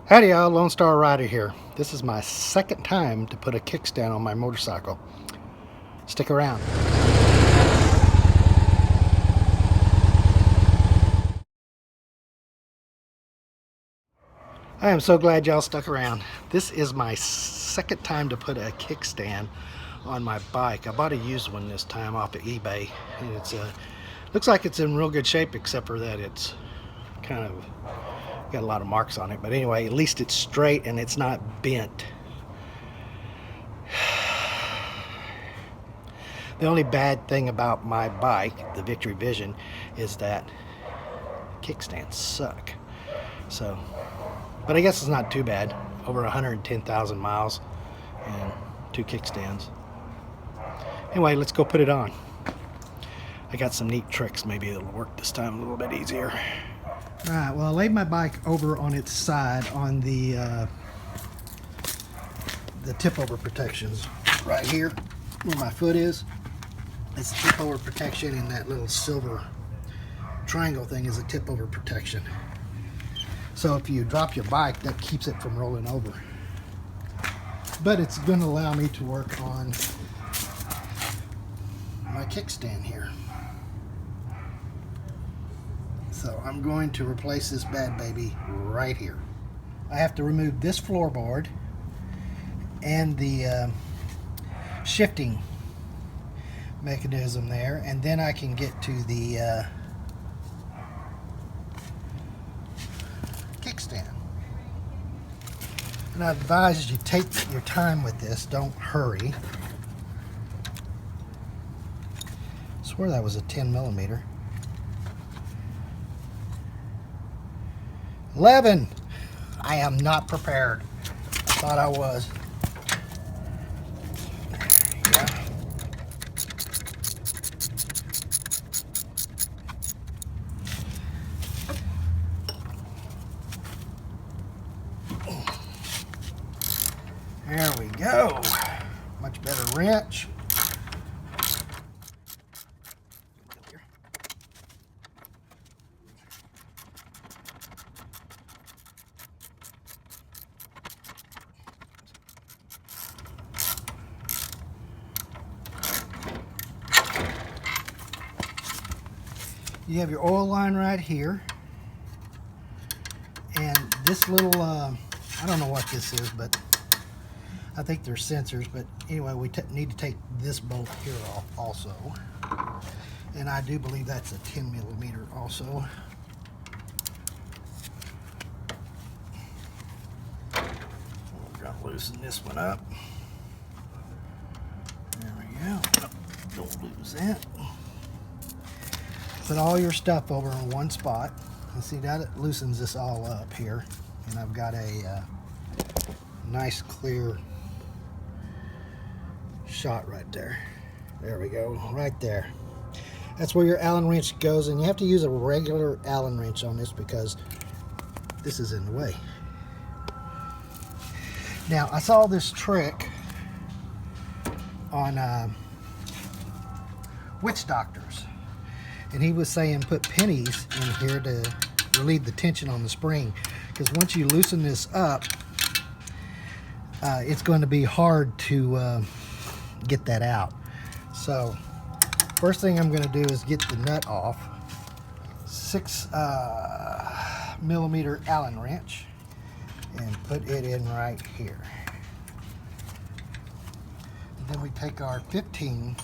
Howdy y'all, Lone Star Rider here. This is my second time to put a kickstand on my motorcycle. Stick around. I am so glad y'all stuck around. This is my second time to put a kickstand on my bike. I bought a used one this time off of eBay, and it's looks like it's in real good shape, except for that it's kind of got a lot of marks on it. But anyway, at least it's straight and it's not bent. The only bad thing about my bike, the Victory Vision, is that kickstands suck. So, but I guess it's not too bad. Over 110,000 miles and 2 kickstands. Anyway, let's go put it on. I got some neat tricks. Maybe it'll work this time a little bit easier. All right, well, I laid my bike over on its side on the tip over protections right here where my foot is. It's tip over protection, and that little silver triangle thing is a tip over protection. So if you drop your bike, that keeps it from rolling over. But it's going to allow me to work on my kickstand here. So I'm going to replace this bad baby right here. I have to remove this floorboard and the shifting mechanism there, and then I can get to the kickstand. And I advise you take your time with this. Don't hurry. I swear that was a 10 millimeter. 11. I am not prepared. I thought I was. Yeah. There we go. Much better wrench. You have your oil line right here, and this little, I don't know what this is, but I think they're sensors. But anyway, we need to take this bolt here off also, and I do believe that's a 10 millimeter also. We're going to loosen this one up. There we go. Don't lose that. Put all your stuff over in one spot. And see, that it loosens this all up here. And I've got a nice clear shot right there. There we go, right there. That's where your Allen wrench goes, and you have to use a regular Allen wrench on this because this is in the way. Now, I saw this trick on witch doctors. And he was saying put pennies in here to relieve the tension on the spring, because once you loosen this up, it's going to be hard to get that out. So first thing I'm going to do is get the nut off. 6 millimeter Allen wrench, and put it in right here. And then we take our 15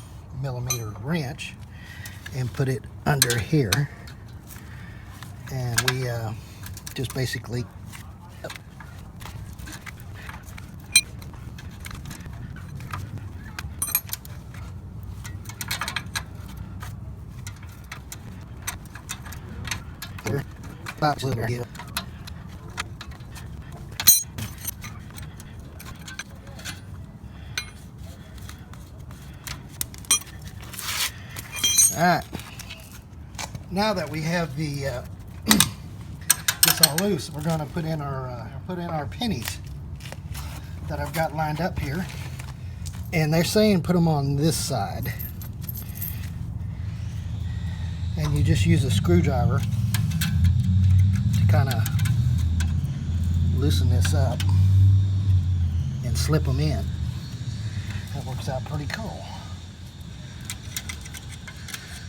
millimeter wrench and put it under here, and we just basically Alright, now that we have the this all loose, we're going to put in our pennies that I've got lined up here, and they're saying put them on this side, and you just use a screwdriver to kind of loosen this up and slip them in. That works out pretty cool.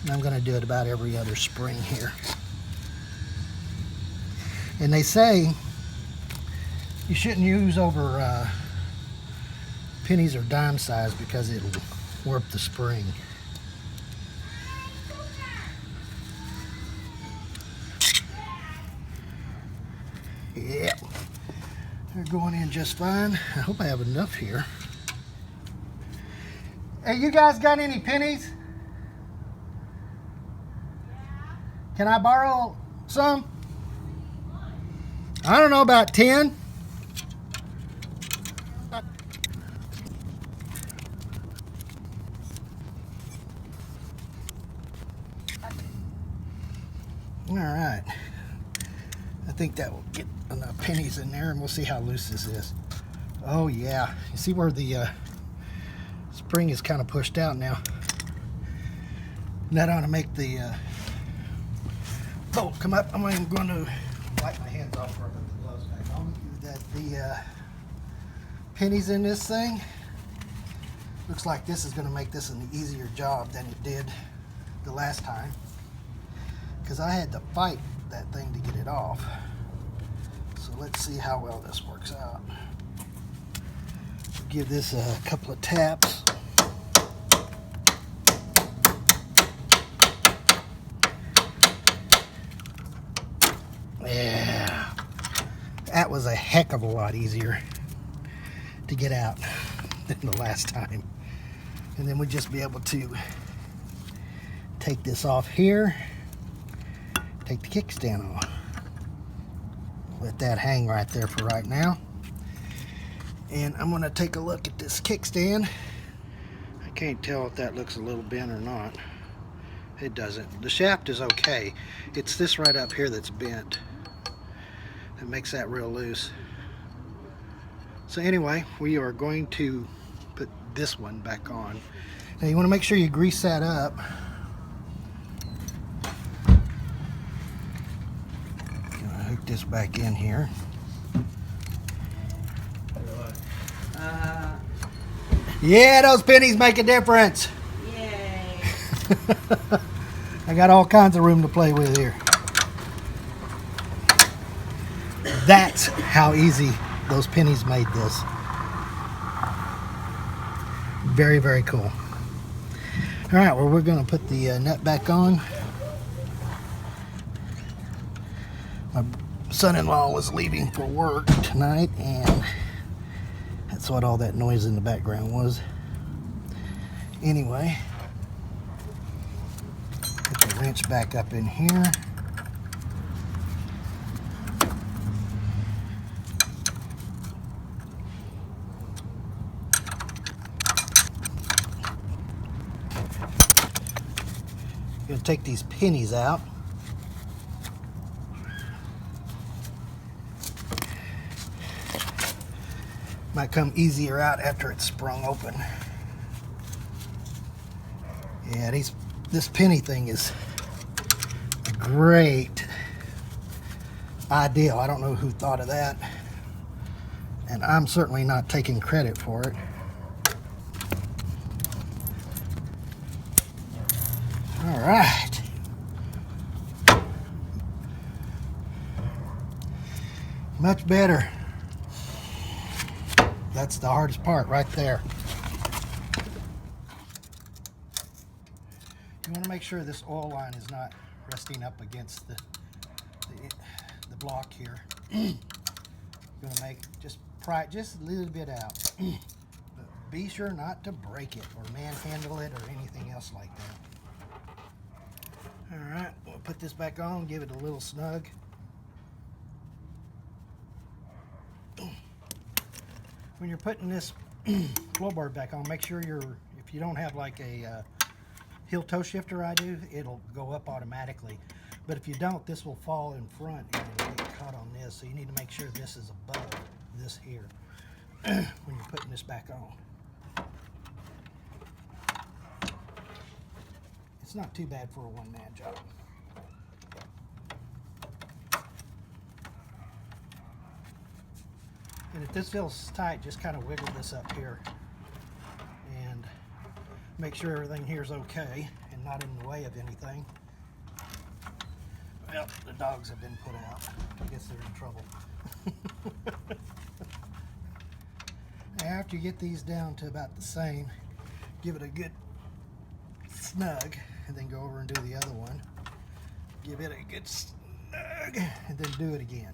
And I'm going to do it about every other spring here. And they say you shouldn't use over pennies or dime size because it'll warp the spring. Yep, they're going in just fine. I hope I have enough here. Hey, you guys got any pennies? Can I borrow some? I don't know, about 10. All right. I think that will get enough pennies in there, and we'll see how loose this is. Oh yeah, you see where the spring is kind of pushed out now. And that ought to make the bolt come up. I'm going to wipe my hands off before I put the gloves back on. The pennies in this thing, looks like this is going to make this an easier job than it did the last time, because I had to fight that thing to get it off. So let's see how well this works out. Give this a couple of taps. Yeah, that was a heck of a lot easier to get out than the last time. And then we'll just be able to take this off here, take the kickstand off. Let that hang right there for right now. And I'm going to take a look at this kickstand. I can't tell if that looks a little bent or not. It doesn't. The shaft is okay. It's this right up here that's bent that makes that real loose. So anyway, we are going to put this one back on. Now you want to make sure you grease that up. Hook this back in here. Yeah, those pennies make a difference. Yay. I got all kinds of room to play with here. That's how easy those pennies made this. Very, very cool. All right, well, we're going to put the nut back on. My son-in-law was leaving for work tonight, and that's what all that noise in the background was. Anyway, put the wrench back up in here. Gonna take these pennies out. Might come easier out after it's sprung open. Yeah, this penny thing is a great idea. I don't know who thought of that, and I'm certainly not taking credit for it. All right. Much better. That's the hardest part right there. You want to make sure this oil line is not resting up against the block here. You're going to just pry it just a little bit out. But be sure not to break it or manhandle it or anything else like that. All right, we'll put this back on, give it a little snug. When you're putting this floorboard back on, make sure if you don't have like a heel toe shifter, I do, it'll go up automatically. But if you don't, this will fall in front and it'll get caught on this. So you need to make sure this is above this here when you're putting this back on. It's not too bad for a one-man job. And if this feels tight, just kind of wiggle this up here and make sure everything here is okay and not in the way of anything. Well, the dogs have been put out. I guess they're in trouble. After you get these down to about the same, give it a good snug and then go over and do the other one. Give it a good snug and then do it again.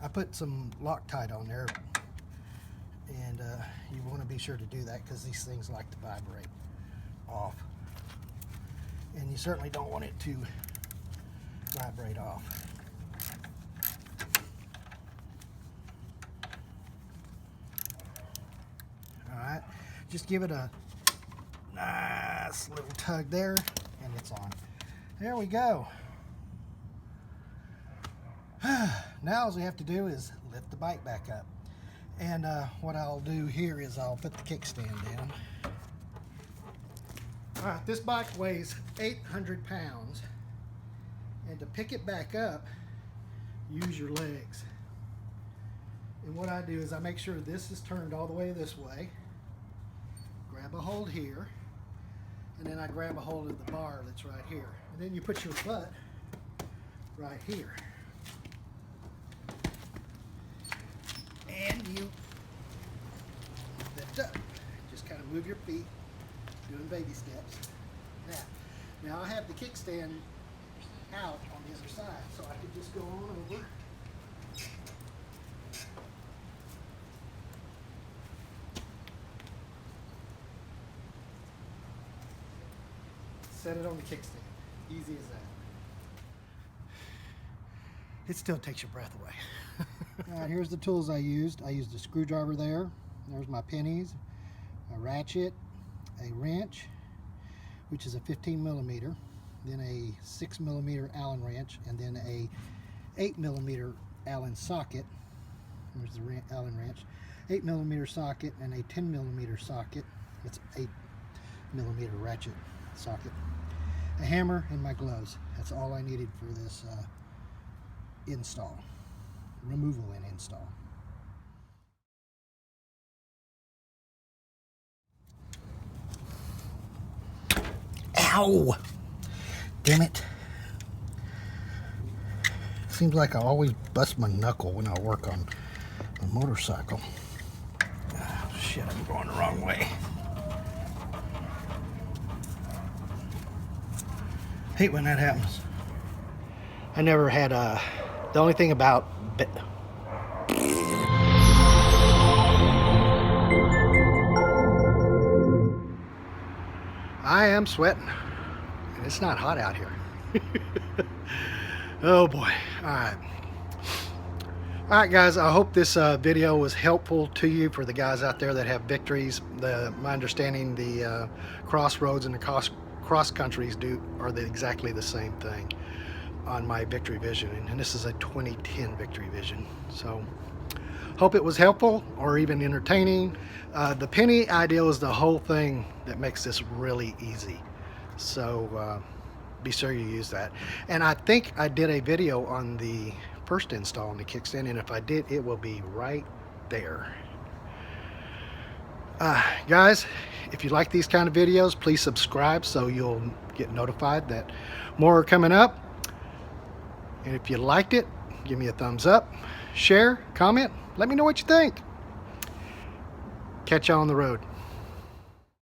I put some Loctite on there, and you want to be sure to do that because these things like to vibrate off, and you certainly don't want it to vibrate off. Alright, just give it a nice little tug there and it's on. There we go. Now all we have to do is lift the bike back up. And what I'll do here is I'll put the kickstand down. Alright, this bike weighs 800 pounds. And to pick it back up, use your legs. And what I do is I make sure this is turned all the way this way. Grab a hold here. And then I grab a hold of the bar that's right here. And then you put your butt right here. And you lift up. Just kind of move your feet, doing baby steps. Now I have the kickstand out on the other side, so I could just go on over. Set it on the kickstand. Easy as that. It still takes your breath away. All right, here's the tools I used. I used a screwdriver there. There's my pennies, a ratchet, a wrench, which is a 15 millimeter, then a 6 millimeter Allen wrench, and then a 8 millimeter Allen socket. There's the Allen wrench. 8 millimeter socket and a 10 millimeter socket. It's 8 millimeter ratchet socket. A hammer and my gloves. That's all I needed for this install. Removal and install. Ow! Damn it. Seems like I always bust my knuckle when I work on a motorcycle. Oh, shit, I'm going the wrong way. Hate when that happens. I never had the only thing about I am sweating. And it's not hot out here. Oh boy. Alright. Alright guys, I hope this video was helpful to you for the guys out there that have victories. My understanding, the crossroads and the cross countries are exactly the same thing on my Victory Vision, and this is a 2010 Victory Vision. So hope it was helpful or even entertaining. The penny idea is the whole thing that makes this really easy, so be sure you use that. And I think I did a video on the first install on the kickstand, and if I did, it will be right there. Guys, if you like these kind of videos, please subscribe so you'll get notified that more are coming up. And if you liked it, give me a thumbs up, share, comment, let me know what you think. Catch y'all on the road.